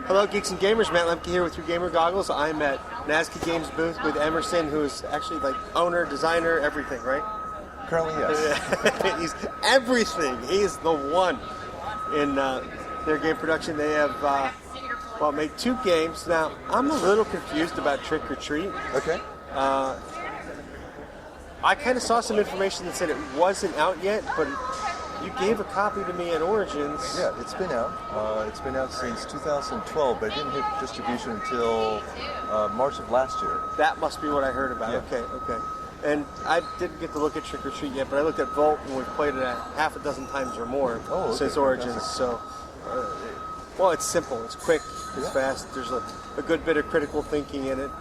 Hello, Geeks and Gamers. Matt Lemke here with your gamer goggles. I'm at Nazca Games booth with Emerson, who is actually like owner, designer, everything, right? Currently, yes. He's everything. He's the one in their game production. They have made 2 games. Now, I'm a little confused about Trick or Treat. Okay. I kind of saw some information that said it wasn't out yet, but you gave a copy to me at Origins. Yeah, it's been out. It's been out since 2012, but it didn't hit distribution until March of last year. That must be what I heard about. Yeah. Okay. And I didn't get to look at Trick or Treat yet, but I looked at Volt, and we've played it half a dozen times or more since Origins. Fantastic. So, it's simple, it's quick, it's fast. There's a good bit of critical thinking in it.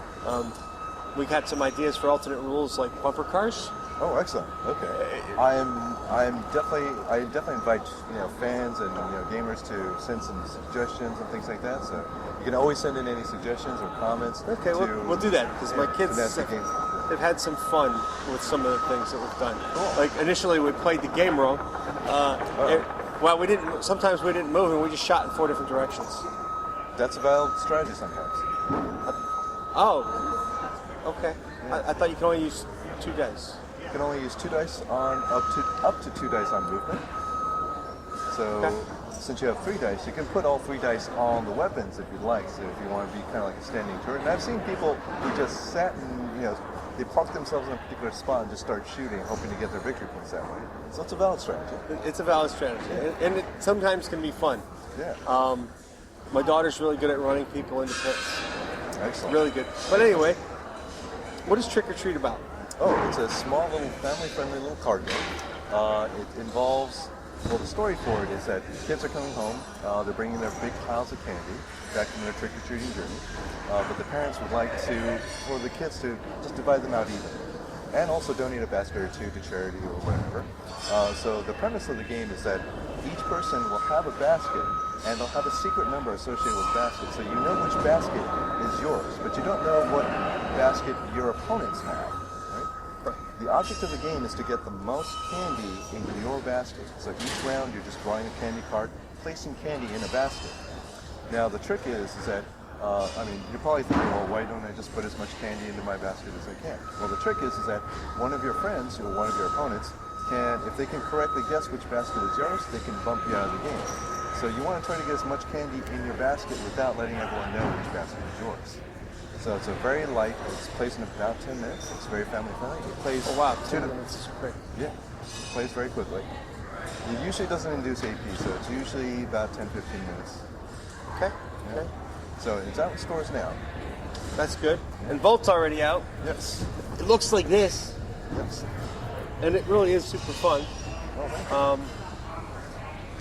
We had some ideas for alternate rules like bumper cars. Oh, excellent. Okay. I definitely invite fans and gamers to send some suggestions and things like that. So you can always send in any suggestions or comments. Okay, we'll do that because my kids they've had some fun with some of the things that we've done. Cool. Like initially we played the game wrong. We didn't. Sometimes we didn't move and we just shot in 4 different directions. That's a valid strategy sometimes. Okay. Yeah. I thought you could only use 2 dice. You can only use 2 dice on up to 2 dice on movement. So since you have 3 dice, you can put all 3 dice on the weapons if you'd like. So if you want to be kind of like a standing turret. And I've seen people who just sat and they park themselves in a particular spot and just start shooting, hoping to get their victory points that way. So it's a valid strategy. It's a valid strategy, and it sometimes can be fun. Yeah. My daughter's really good at running people into pits. Excellent. Really good. But anyway, what is Trick or Treat about? Oh, it's a small little family-friendly little card game. It involves, the story for it is that kids are coming home, they're bringing their big piles of candy back from their trick-or-treating journey, but the parents would like for the kids to just divide them out evenly, and also donate a basket or 2 to charity or whatever. So the premise of the game is that each person will have a basket, and they'll have a secret number associated with the basket, so you know which basket is yours, but you don't know what basket your opponents have. The object of the game is to get the most candy in your basket. So each round you're just drawing a candy card, placing candy in a basket. Now the trick is that, you're probably thinking, well, why don't I just put as much candy into my basket as I can? Well, the trick is that one of your friends, or one of your opponents, if they can correctly guess which basket is yours, they can bump you out of the game. So you want to try to get as much candy in your basket without letting everyone know which basket is yours. So it's a very light, it's plays in about 10 minutes, it's very family friendly. It plays 2 minutes is quick. Yeah, it plays very quickly. It usually doesn't induce AP, so it's usually about 10-15 minutes. Okay. Yeah. Okay. So it's out in stores now. That's good. And Volt's already out. Yes. It looks like this. Yes. And it really is super fun. Well,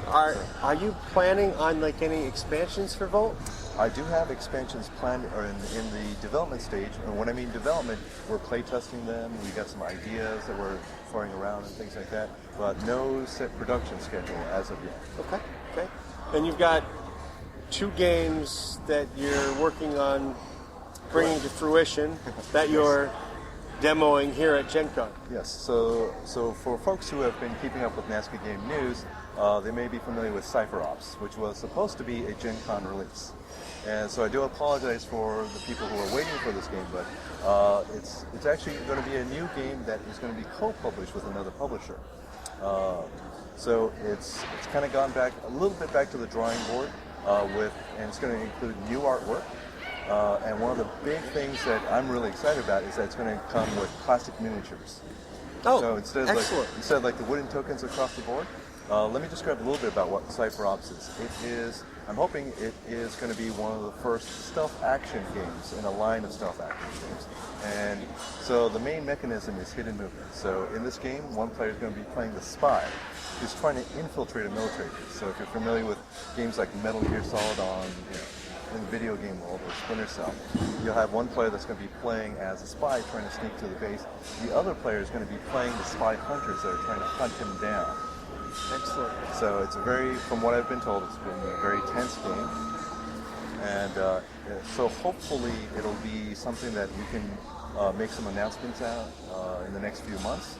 Are you planning on like any expansions for Volt? I do have expansions planned or in the development stage. And when I mean development, we're play testing them. We got some ideas that we're throwing around and things like that, but no set production schedule as of yet. Okay. And you've got 2 games that you're working on bringing to fruition that you're demoing here at Gen Con. Yes. So for folks who have been keeping up with Nazca Game news, they may be familiar with Cipher Ops, which was supposed to be a Gen Con release. And so I do apologize for the people who are waiting for this game, but it's actually going to be a new game that is going to be co-published with another publisher. So it's kind of gone back a little bit back to the drawing board and it's going to include new artwork. And one of the big things that I'm really excited about is that it's going to come with plastic miniatures. Oh, so instead of like the wooden tokens across the board, let me describe a little bit about what Cipher Ops is. I'm hoping it is going to be one of the first stealth action games in a line of stealth action games. And so the main mechanism is hidden movement. So in this game, one player is going to be playing the spy, who's trying to infiltrate a military base. So if you're familiar with games like Metal Gear Solid in the video game world, or Splinter Cell, you'll have one player that's going to be playing as a spy trying to sneak to the base. The other player is going to be playing the spy hunters that are trying to hunt him down. Excellent. So it's from what I've been told, it's been a very tense game. And so hopefully it'll be something that we can make some announcements out in the next few months.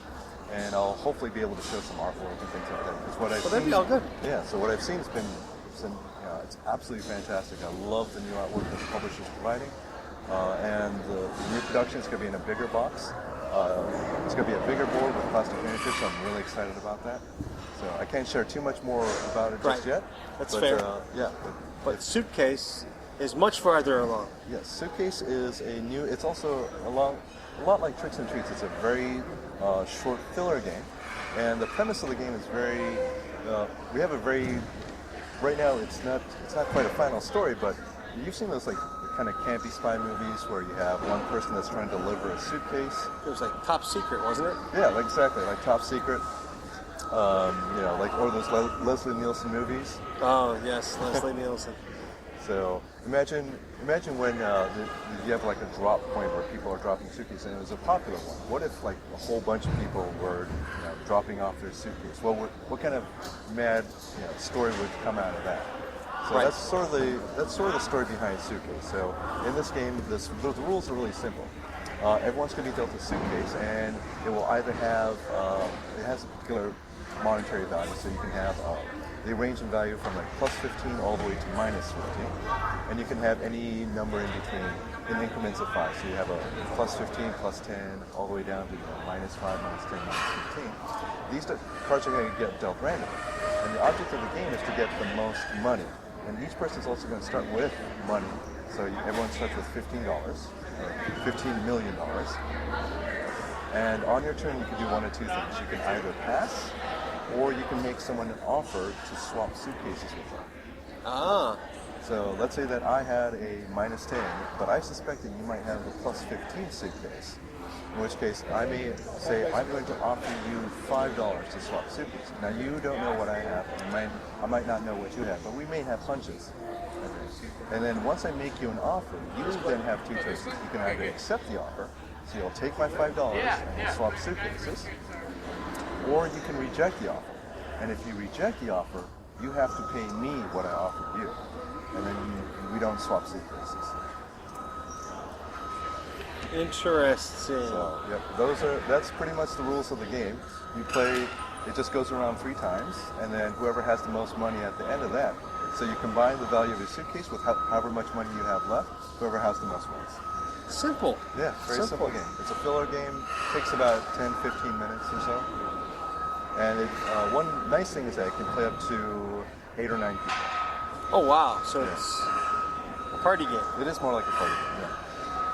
And I'll hopefully be able to show some artwork and things like that. Because what I've that'd be all good. Yeah, so what I've seen has been It's absolutely fantastic. I love the new artwork that the publisher's providing. And the new production is going to be in a bigger box. It's going to be a bigger board with plastic miniatures, so I'm really excited about that. So I can't share too much more about it just yet. That's fair. Yeah. But Suitcase is much farther along. Yes, Suitcase is a new. It's also a lot like Tricks and Treats. It's a very short filler game, and the premise of the game is very. We have a very. Right now, it's not quite a final story, but you've seen those like kind of campy spy movies where you have one person that's trying to deliver a suitcase. It was like Top Secret, wasn't it? Yeah, like exactly, like Top Secret. Like or those Leslie Nielsen movies. Oh yes, Leslie Nielsen. So imagine when you have like a drop point where people are dropping suitcases, and it was a popular one. What if like a whole bunch of people were dropping off their suitcase? Well, what kind of mad story would come out of that? So right. that's sort of the story behind Suitcase. So in this game, the rules are really simple. Everyone's going to be dealt a suitcase, and it will either have it has a particular monetary value, so you can have they range in value from like plus 15 all the way to minus 15, and you can have any number in between in increments of 5. So you have a plus 15, plus 10, all the way down to minus 5, minus 10, minus 15. These cards are going to get dealt randomly, and the object of the game is to get the most money. And each person is also going to start with money. So everyone starts with $15, $15 million. And on your turn, you can do one of two things. You can either pass, or you can make someone an offer to swap suitcases with them. Ah. So let's say that I had a minus 10, but I suspect that you might have a plus 15 suitcase. In which case, I may say, I'm going to offer you $5 to swap suitcases. Now, you don't know what I have. I might not know what you have, but we may have hunches. And then once I make you an offer, you then have two choices. You can either accept the offer, so you'll take my $5 and swap suitcases, or you can reject the offer. And if you reject the offer, you have to pay me what I offered you. And then we don't swap suitcases. Interesting. So, yep, that's pretty much the rules of the game. You play, it just goes around 3 times, and then whoever has the most money at the end of that. So you combine the value of your suitcase with however much money you have left, whoever has the most wins. Simple. Yeah, very simple game. It's a filler game, takes about 10-15 minutes or so. And one nice thing is that it can play up to 8 or 9 people. Oh wow, so it's a party game. It is more like a party game, yeah.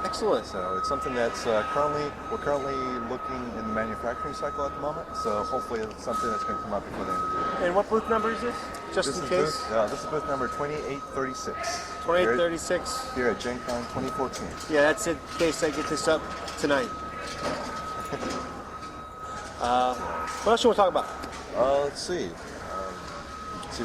Excellent. So it's something that's we're currently looking in the manufacturing cycle at the moment. So hopefully it's something that's going to come out before the end of the year. And what booth number is this? Just in case? This is booth number 2836. 2836. Here at Gen Con 2014. Yeah, that's it, in case I get this up tonight. What else do you want to talk about? Let's see.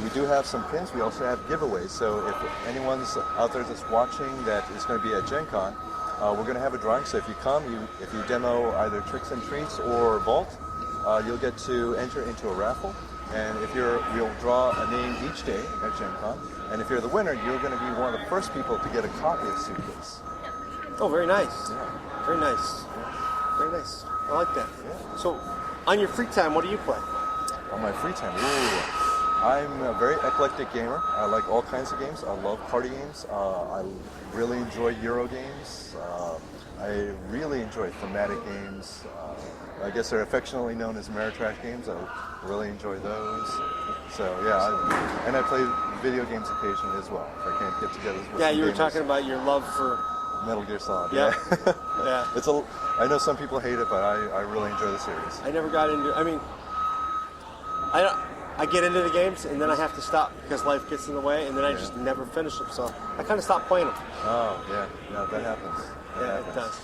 We do have some pins. We also have giveaways. So if anyone's out there that's watching that is going to be at Gen Con, we're going to have a drawing. So if you come, if you demo either Tricks and Treats or Vault, you'll get to enter into a raffle. And we'll draw a name each day at Gen Con. And if you're the winner, you're going to be one of the first people to get a copy of Suitcase. Oh, very nice. Yeah. Very nice. Yeah. Very nice. I like that. Yeah. So, on your free time, what do you play? On my free time, I'm a very eclectic gamer. I like all kinds of games. I love party games. I really enjoy Euro games. I really enjoy thematic games. I guess they're affectionately known as Ameritrash games. I really enjoy those. So yeah, and I play video games occasionally as well. If I can't get together with Yeah, some you were gamers. talking about your love for Metal Gear Solid. Yeah. Yeah. Yeah. I know some people hate it, but I really enjoy the series. I never got into. I mean, I get into the games and then I have to stop because life gets in the way, and then I just never finish them. So I kind of stopped playing them. Oh yeah, that happens. It does.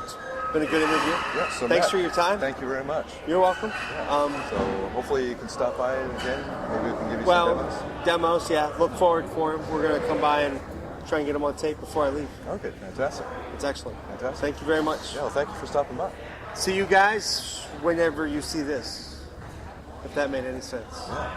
It's been a good interview. Yeah, so thanks Matt, for your time. Thank you very much. You're welcome. Yeah. So hopefully you can stop by again. Maybe we can give you some demos. Demos, yeah. Look forward for them. We're going to come by and try and get them on tape before I leave. Okay, fantastic. It's excellent. Fantastic. Thank you very much. Yeah, well, thank you for stopping by. See you guys whenever you see this, if that made any sense. Yeah.